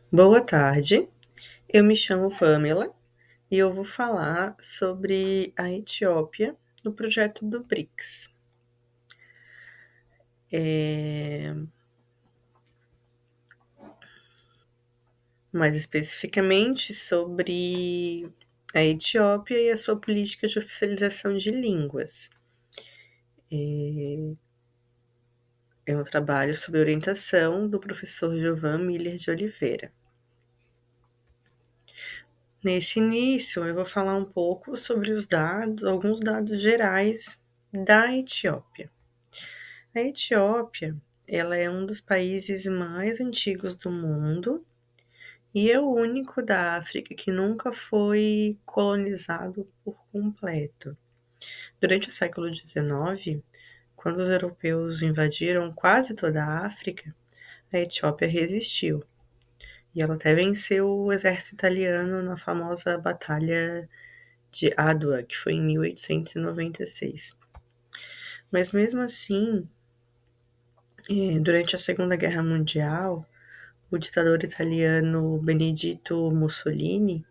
Boa tarde, eu me chamo Pamela e eu vou falar sobre a Etiópia no projeto do BRICS. Mais especificamente sobre a Etiópia e a sua política de oficialização de línguas. É um trabalho sob orientação do professor Giovan Miller de Oliveira. Nesse início, eu vou falar um pouco sobre alguns dados gerais da Etiópia. A Etiópia, ela é um dos países mais antigos do mundo e é o único da África que nunca foi colonizado por completo. Durante o século XIX, quando os europeus invadiram quase toda a África, a Etiópia resistiu. E ela até venceu o exército italiano na famosa Batalha de Adwa, que foi em 1896. Mas mesmo assim, durante a Segunda Guerra Mundial, o ditador italiano Benedito Mussolini,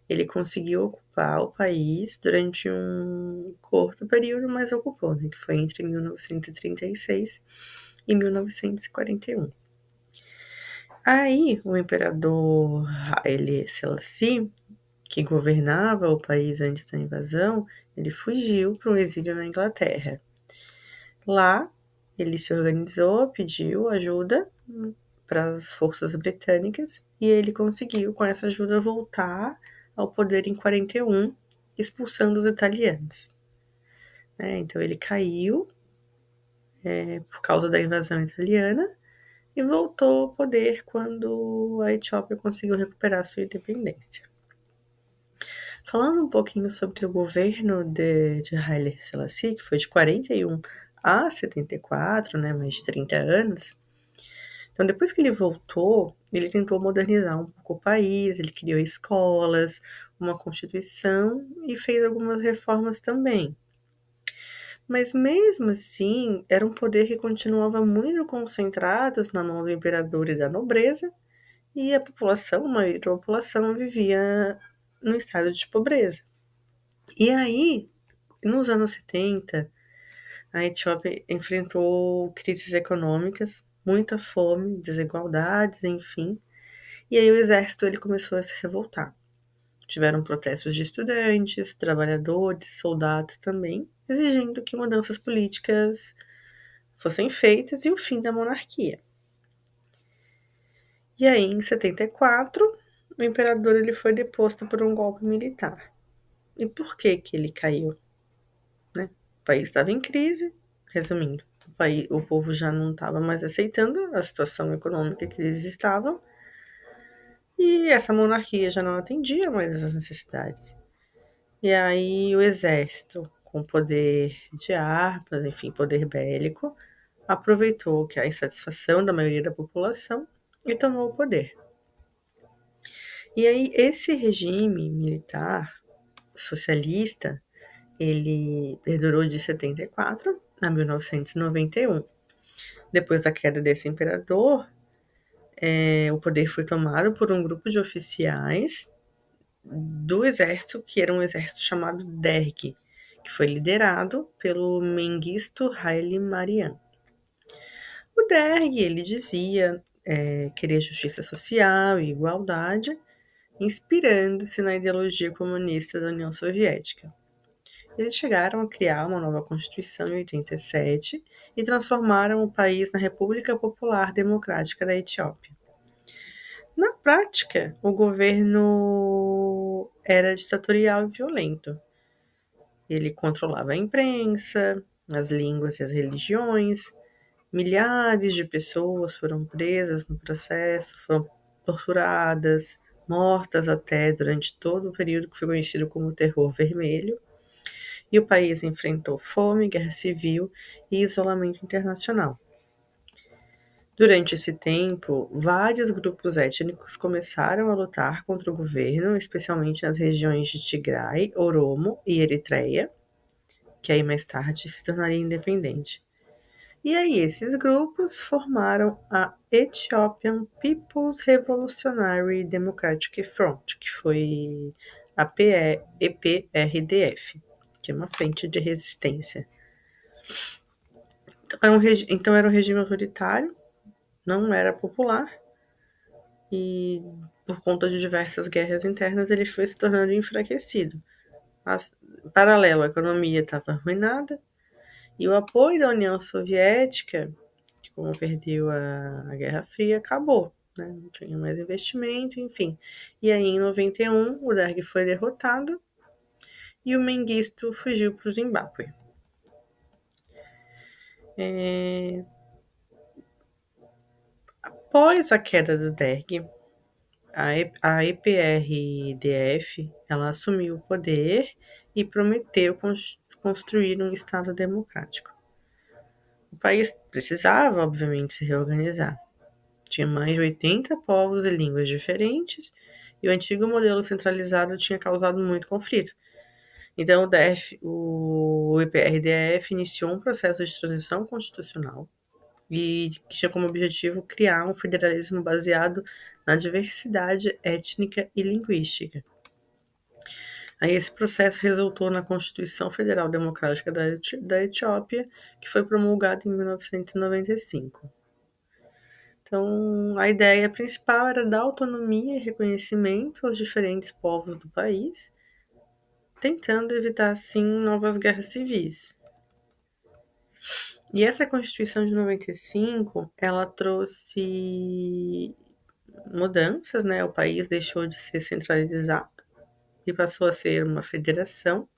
ele conseguiu ocupar o país durante um curto período, mas ocupou, né, que foi entre 1936 e 1941. Aí, o imperador Haile Selassie, que governava o país antes da invasão, ele fugiu para um exílio na Inglaterra. Lá, ele se organizou, pediu ajuda para as forças britânicas e ele conseguiu, com essa ajuda, voltar ao poder em 41, expulsando os italianos. Então, ele caiu por causa da invasão italiana e voltou ao poder quando a Etiópia conseguiu recuperar sua independência. Falando um pouquinho sobre o governo de Haile Selassie, que foi de 41 a 74, né, mais de 30 anos. Então, depois que ele voltou, ele tentou modernizar um pouco o país, ele criou escolas, uma constituição e fez algumas reformas também. Mas mesmo assim, era um poder que continuava muito concentrado na mão do imperador e da nobreza, e a população, a maioria da população, vivia no estado de pobreza. E aí, nos anos 70, a Etiópia enfrentou crises econômicas, muita fome, desigualdades, enfim. E aí o exército ele começou a se revoltar. Tiveram protestos de estudantes, trabalhadores, soldados também, exigindo que mudanças políticas fossem feitas e o fim da monarquia. E aí, em 74, o imperador ele foi deposto por um golpe militar. E por que que ele caiu? Né? O país estava em crise, resumindo, o povo já não estava mais aceitando a situação econômica que eles estavam, e essa monarquia já não atendia mais as necessidades. E aí o exército, com poder de armas, enfim, poder bélico, aproveitou que a insatisfação da maioria da população e tomou o poder. E aí esse regime militar socialista, ele perdurou de 74 a 1991. Depois da queda desse imperador, o poder foi tomado por um grupo de oficiais do exército, que era um exército chamado Derg, que foi liderado pelo Mengistu Haile Mariam. O Derg, ele dizia querer justiça social e igualdade, inspirando-se na ideologia comunista da União Soviética. Eles chegaram a criar uma nova Constituição em 87 e transformaram o país na República Popular Democrática da Etiópia. Na prática, o governo era ditatorial e violento. Ele controlava a imprensa, as línguas e as religiões. Milhares de pessoas foram presas no processo, foram torturadas, mortas até durante todo o período que foi conhecido como Terror Vermelho. E o país enfrentou fome, guerra civil e isolamento internacional. Durante esse tempo, vários grupos étnicos começaram a lutar contra o governo, especialmente nas regiões de Tigray, Oromo e Eritreia, que aí mais tarde se tornaria independente. E aí esses grupos formaram a Ethiopian People's Revolutionary Democratic Front, que foi a EPRDF, que é uma frente de resistência. Então era um regime autoritário, não era popular, e por conta de diversas guerras internas ele foi se tornando enfraquecido. Paralelo, a economia estava arruinada, e o apoio da União Soviética, que como perdeu a Guerra Fria, acabou. Né? Não tinha mais investimento, enfim. E aí, em 91, o Derg foi derrotado e o Mengistu fugiu para o Zimbábue. Após a queda do Derg, a EPRDF ela assumiu o poder e prometeu construir um Estado democrático. O país precisava, obviamente, se reorganizar. Tinha mais de 80 povos e línguas diferentes, e o antigo modelo centralizado tinha causado muito conflito. Então, o EPRDF iniciou um processo de transição constitucional e que tinha como objetivo criar um federalismo baseado na diversidade étnica e linguística. Aí esse processo resultou na Constituição Federal Democrática da Etiópia, que foi promulgada em 1995. Então, a ideia principal era dar autonomia e reconhecimento aos diferentes povos do país, tentando evitar, assim, novas guerras civis. E essa Constituição de 95, ela trouxe mudanças, né? O país deixou de ser centralizado e passou a ser uma federação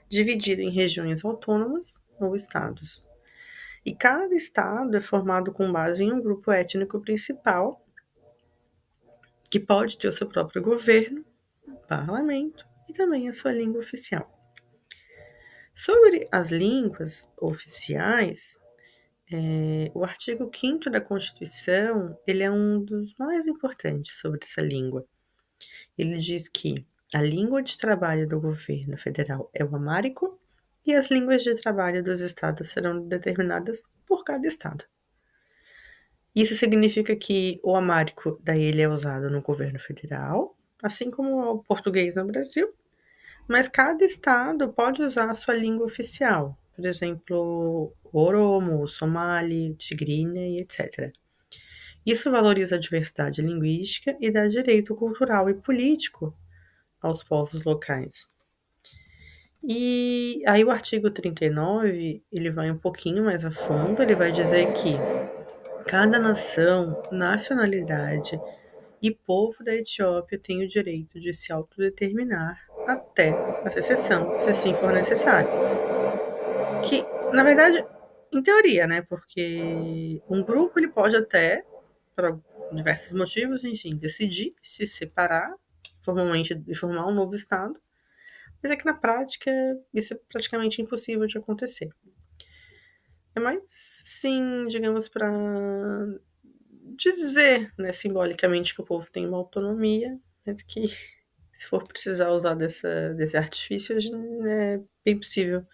dividida em regiões autônomas ou estados. E cada estado é formado com base em um grupo étnico principal, que pode ter o seu próprio governo, parlamento e também a sua língua oficial. Sobre as línguas oficiais, o artigo 5º da Constituição ele é um dos mais importantes sobre essa língua. Ele diz que a língua de trabalho do governo federal é o amárico e as línguas de trabalho dos estados serão determinadas por cada estado. Isso significa que o amárico daí ele é usado no governo federal, assim como o português no Brasil, mas cada estado pode usar a sua língua oficial, por exemplo, Oromo, Somali, Tigrinya e etc. Isso valoriza a diversidade linguística e dá direito cultural e político aos povos locais. E aí o artigo 39, ele vai um pouquinho mais a fundo, ele vai dizer que cada nação, nacionalidade e povo da Etiópia tem o direito de se autodeterminar até a secessão, se assim for necessário. Que, na verdade, em teoria, né? Porque um grupo ele pode até, por diversos motivos, enfim, decidir se separar formalmente e formar um novo estado, mas é que na prática isso é praticamente impossível de acontecer. É mais, sim, digamos, para dizer, né, simbolicamente que o povo tem uma autonomia, mas que se for precisar usar desse artifício, é bem possível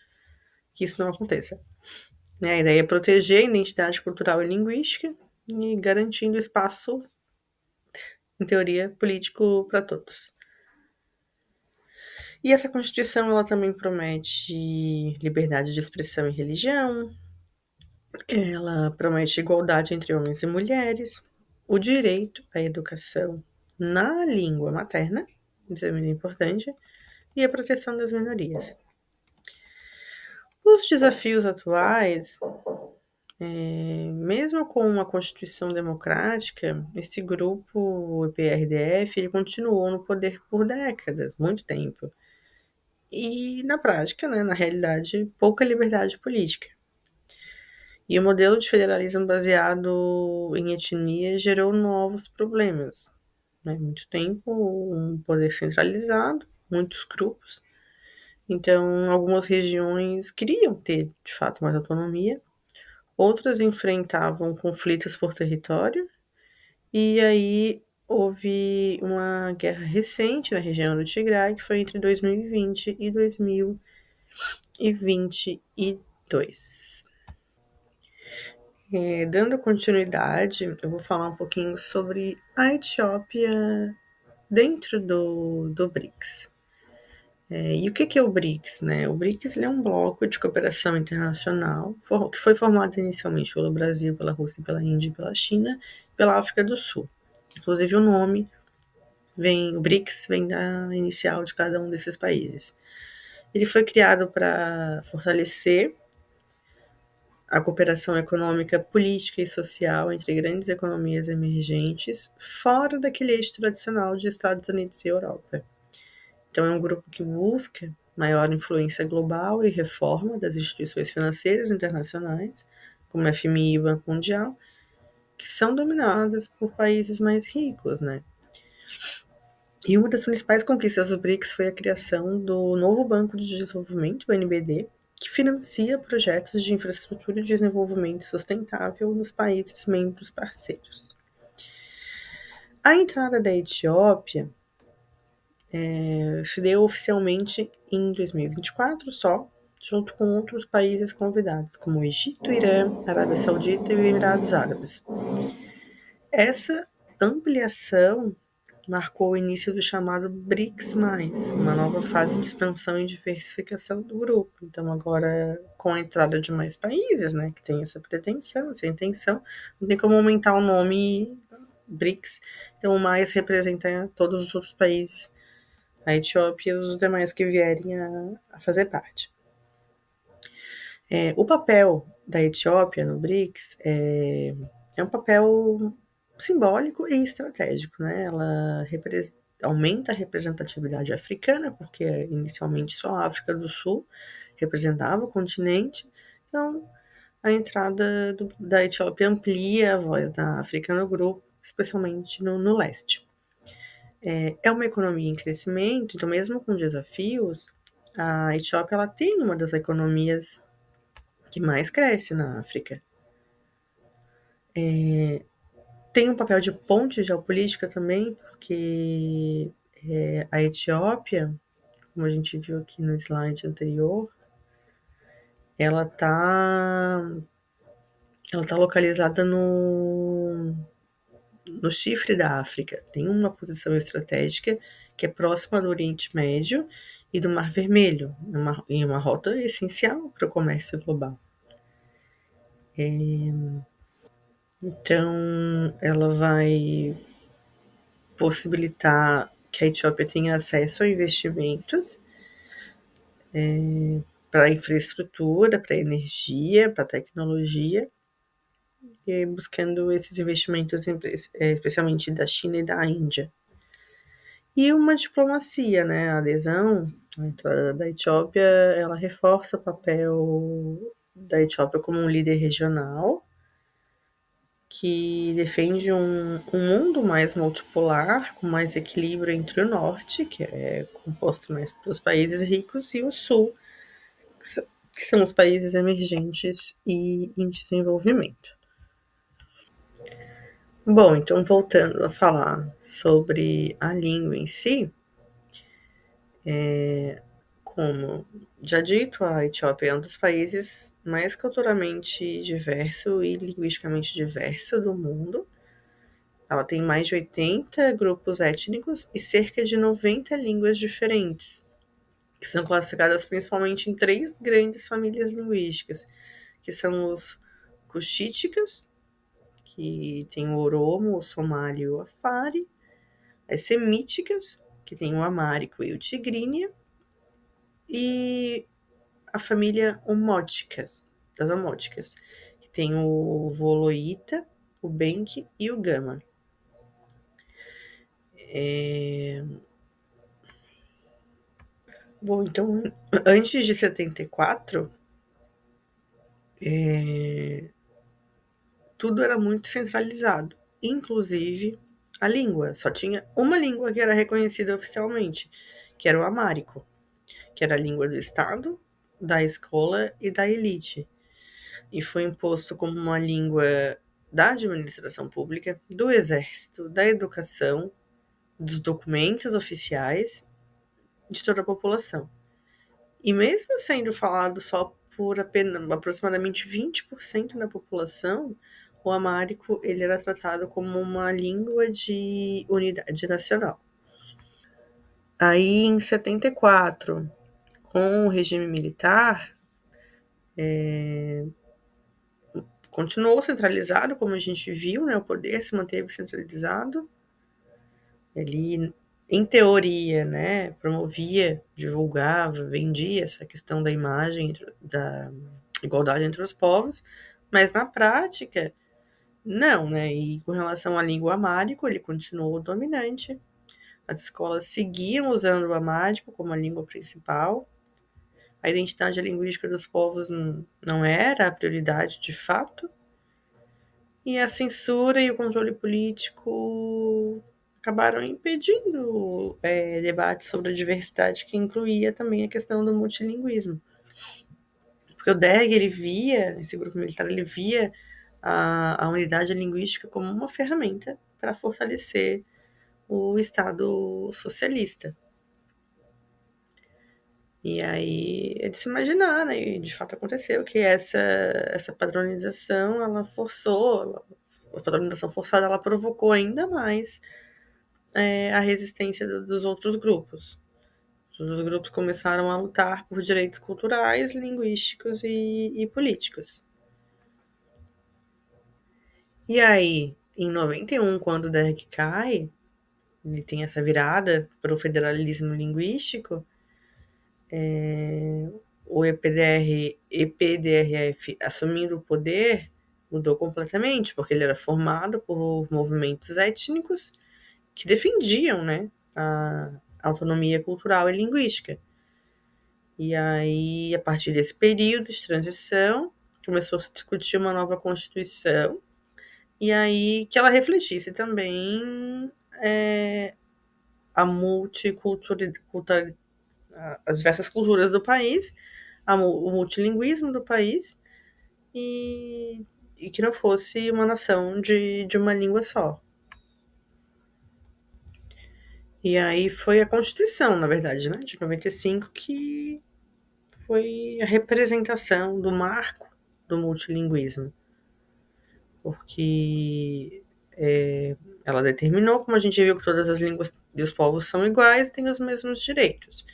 que isso não aconteça. A ideia é proteger a identidade cultural e linguística e garantindo espaço, em teoria, político para todos. E essa Constituição ela também promete liberdade de expressão e religião, ela promete igualdade entre homens e mulheres, o direito à educação na língua materna, isso é muito importante, e a proteção das minorias. Os desafios atuais, mesmo com uma Constituição democrática, esse grupo, o EPRDF, ele continuou no poder por décadas, muito tempo. E na prática, né, na realidade, pouca liberdade política. E o modelo de federalismo baseado em etnia gerou novos problemas. Né? Muito tempo, um poder centralizado, muitos grupos. Então, algumas regiões queriam ter, de fato, mais autonomia, outras enfrentavam conflitos por território, e aí houve uma guerra recente na região do Tigray, que foi entre 2020 e 2022. Dando continuidade, eu vou falar um pouquinho sobre a Etiópia dentro do BRICS. E o que é o BRICS, né? O BRICS ele é um bloco de cooperação internacional que foi formado inicialmente pelo Brasil, pela Rússia, pela Índia, pela China e pela África do Sul. Inclusive o nome o BRICS vem da inicial de cada um desses países. Ele foi criado para fortalecer a cooperação econômica, política e social entre grandes economias emergentes, fora daquele eixo tradicional de Estados Unidos e Europa. Então, é um grupo que busca maior influência global e reforma das instituições financeiras internacionais, como a FMI e o Banco Mundial, que são dominadas por países mais ricos, né? E uma das principais conquistas do BRICS foi a criação do novo Banco de Desenvolvimento, o NBD, que financia projetos de infraestrutura e desenvolvimento sustentável nos países membros parceiros. A entrada da Etiópia se deu oficialmente em 2024 só, junto com outros países convidados, como o Egito, Irã, Arábia Saudita e Emirados Árabes. Essa ampliação marcou o início do chamado BRICS+, uma nova fase de expansão e diversificação do grupo. Então, agora, com a entrada de mais países, né, que tem essa pretensão, essa intenção, não tem como aumentar o nome BRICS. Então, o mais representa todos os outros países, a Etiópia e os demais que vierem a fazer parte. O papel da Etiópia no BRICS é um papel simbólico e estratégico, né? Ela aumenta a representatividade africana, porque inicialmente só a África do Sul representava o continente. Então, a entrada da Etiópia amplia a voz da África no grupo, especialmente no leste. É uma economia em crescimento, então mesmo com desafios, a Etiópia ela tem uma das economias que mais cresce na África. Tem um papel de ponte geopolítica também, porque a Etiópia, como a gente viu aqui no slide anterior, ela tá localizada no chifre da África. Tem uma posição estratégica que é próxima do Oriente Médio e do Mar Vermelho, em uma rota essencial para o comércio global. Então, ela vai possibilitar que a Etiópia tenha acesso a investimentos para infraestrutura, para energia, para tecnologia, e buscando esses investimentos especialmente da China e da Índia. E uma diplomacia, né? A adesão, a entrada da Etiópia, ela reforça o papel da Etiópia como um líder regional que defende um mundo mais multipolar, com mais equilíbrio entre o norte, que é composto mais pelos países ricos, e o sul, que são os países emergentes e em desenvolvimento. Bom, então voltando a falar sobre a língua em si, como já dito, a Etiópia é um dos países mais culturalmente diverso e linguisticamente diverso do mundo. Ela tem mais de 80 grupos étnicos e cerca de 90 línguas diferentes, que são classificadas principalmente em 3 grandes famílias linguísticas, que são os cuxíticas, que tem o Oromo, o Somali e o Afari, as semíticas, que tem o Amárico e o Tigrínia, e a família das Omóticas, que tem o Voloíta, o Benque e o Gama. Bom, então, antes de 74, tudo era muito centralizado, inclusive a língua. Só tinha uma língua que era reconhecida oficialmente, que era o amárico, que era a língua do Estado, da escola e da elite. E foi imposto como uma língua da administração pública, do exército, da educação, dos documentos oficiais de toda a população. E mesmo sendo falado só por apenas aproximadamente 20% da população, o amárico ele era tratado como uma língua de unidade nacional. Aí, em 74, com o regime militar, continuou centralizado, como a gente viu, né? O poder se manteve centralizado. Ele, em teoria, né, promovia, divulgava, vendia essa questão da imagem, da igualdade entre os povos, mas na prática, não, né? E com relação à língua amárico, ele continuou dominante. As escolas seguiam usando o amárico como a língua principal. A identidade linguística dos povos não era a prioridade de fato. E a censura e o controle político acabaram impedindo debates sobre a diversidade, que incluía também a questão do multilinguismo. Porque o DEG, ele via, esse grupo militar, ele via a unidade linguística como uma ferramenta para fortalecer o Estado socialista. E aí é de se imaginar, né? E de fato aconteceu que essa padronização, ela forçou, a padronização forçada, ela provocou ainda mais a resistência dos outros grupos. Os grupos começaram a lutar por direitos culturais, linguísticos e políticos. E aí, em 91, quando o DERG cai, ele tem essa virada para o federalismo linguístico, o EPDRF assumindo o poder mudou completamente, porque ele era formado por movimentos étnicos que defendiam, né, a autonomia cultural e linguística. E aí, a partir desse período de transição, começou a se discutir uma nova Constituição, e aí que ela refletisse também a multicultura, as diversas culturas do país, o multilinguismo do país, e que não fosse uma nação de uma língua só. E aí foi a Constituição, na verdade, né, de 95, que foi a representação do marco do multilinguismo, porque ela determinou, como a gente viu, que todas as línguas e os povos são iguais e têm os mesmos direitos.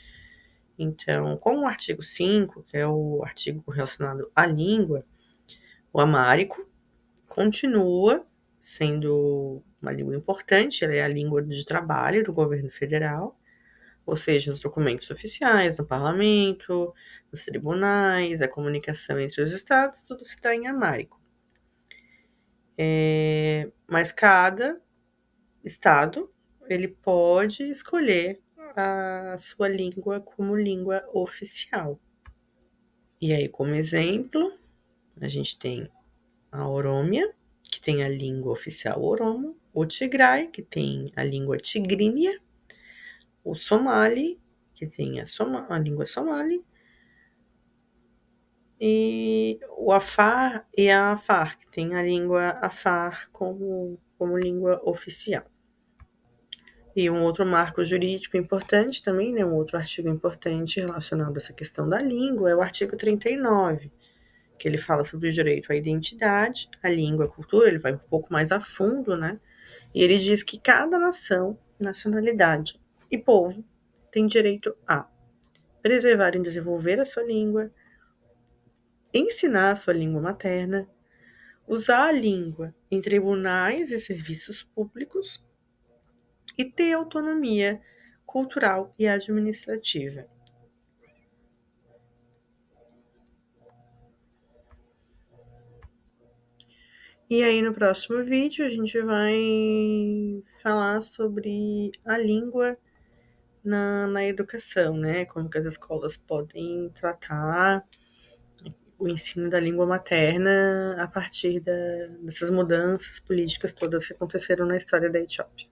Então, com o artigo 5, que é o artigo relacionado à língua, o amárico continua sendo uma língua importante, ela é a língua de trabalho do governo federal, ou seja, os documentos oficiais no parlamento, nos tribunais, a comunicação entre os estados, tudo se dá em amárico. Mas cada estado ele pode escolher a sua língua como língua oficial. E aí, como exemplo, a gente tem a Orômia, que tem a língua oficial Oromo, o Tigray, que tem a língua tigrínia, o Somali, que tem a língua somali, e o Afar e a Afar, que tem a língua Afar como língua oficial. E um outro marco jurídico importante também, né, um outro artigo importante relacionado a essa questão da língua é o artigo 39, que ele fala sobre o direito à identidade, à língua, à cultura, ele vai um pouco mais a fundo, né? E ele diz que cada nação, nacionalidade e povo tem direito a preservar e desenvolver a sua língua, ensinar a sua língua materna, usar a língua em tribunais e serviços públicos e ter autonomia cultural e administrativa. E aí no próximo vídeo a gente vai falar sobre a língua na educação, né? Como que as escolas podem tratar o ensino da língua materna a partir dessas mudanças políticas todas que aconteceram na história da Etiópia.